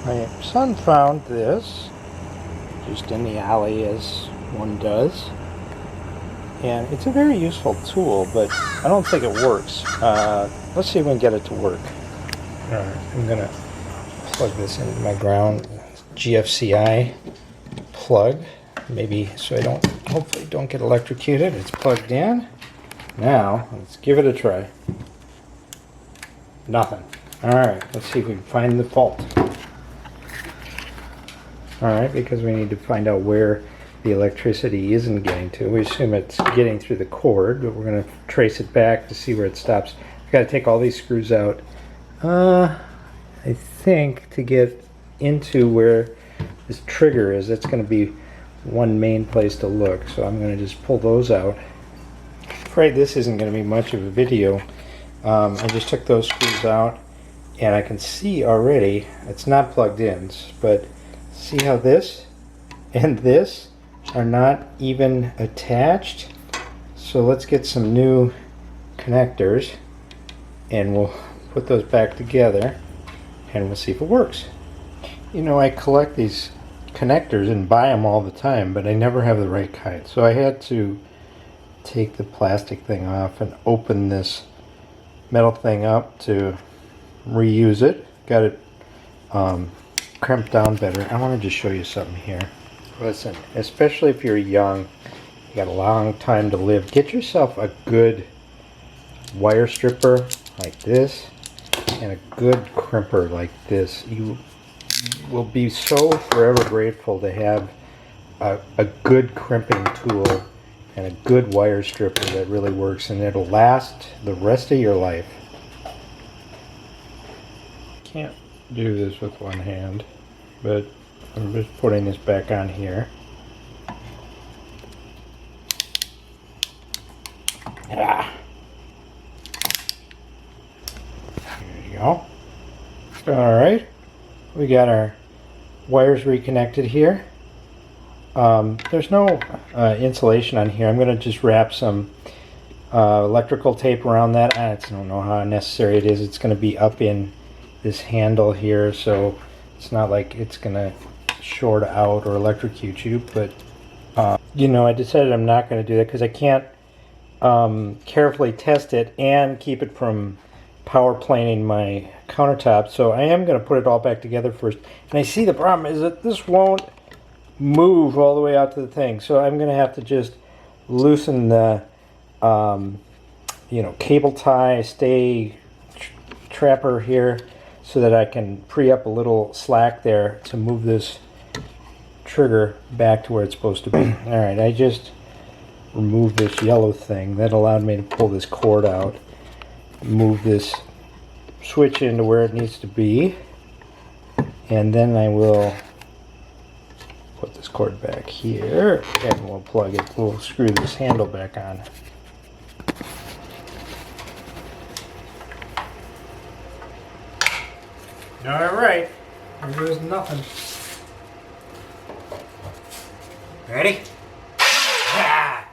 My son found this just in the alley, as one does, and it's a very useful tool, but I don't think it works. Let's see if we can get it to work. Alright, I'm gonna plug this into my ground GFCI plug, maybe so I hopefully don't get electrocuted. It's plugged in. Now let's give it a try. Nothing. Alright, let's see if we can find the fault. Alright, because we need to find out where the electricity isn't getting to. We assume it's getting through the cord, but we're going to trace it back to see where it stops. We've got to take all these screws out. I think to get into where this trigger is, that's going to be one main place to look. So I'm going to just pull those out. I'm afraid this isn't going to be much of a video. I just took those screws out, and I can see already it's not plugged in, but see how this and this are not even attached? So let's get some new connectors and we'll put those back together and we'll see if it works. You know, I collect these connectors and buy them all the time, but I never have the right kind. So I had to take the plastic thing off and open this metal thing up to reuse it. Got it crimped down better. I want to just show you something here. Listen, especially if you're young, you got a long time to live, get yourself a good wire stripper like this and a good crimper like this. You will be so forever grateful to have a good crimping tool and a good wire stripper that really works, and it'll last the rest of your life. Can't do this with one hand, but I'm just putting this back on here. Ah. There you go. Alright, we got our wires reconnected here. There's no insulation on here. I'm going to just wrap some electrical tape around that. I don't know how necessary it is. It's going to be up in this handle here, so it's not like it's going to short out or electrocute you, but you know, I decided I'm not going to do that because I can't carefully test it and keep it from power planing my countertop, so I am going to put it all back together first. And I see the problem is that this won't move all the way out to the thing, so I'm going to have to just loosen the you know, cable tie stay trapper here so that I can free up a little slack there to move this trigger back to where it's supposed to be. Alright, I just removed this yellow thing. That allowed me to pull this cord out, move this switch into where it needs to be, and then I will put this cord back here and we'll plug it. We'll screw this handle back on. Alright, there's nothing. Ready? Ah!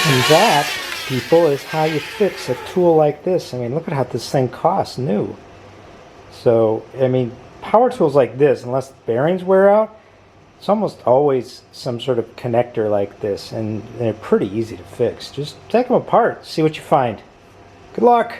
And that, people, is how you fix a tool like this. I mean, look at how this thing costs new. So, I mean, power tools like this, unless the bearings wear out, it's almost always some sort of connector like this, and they're pretty easy to fix. Just take them apart, see what you find. Good luck!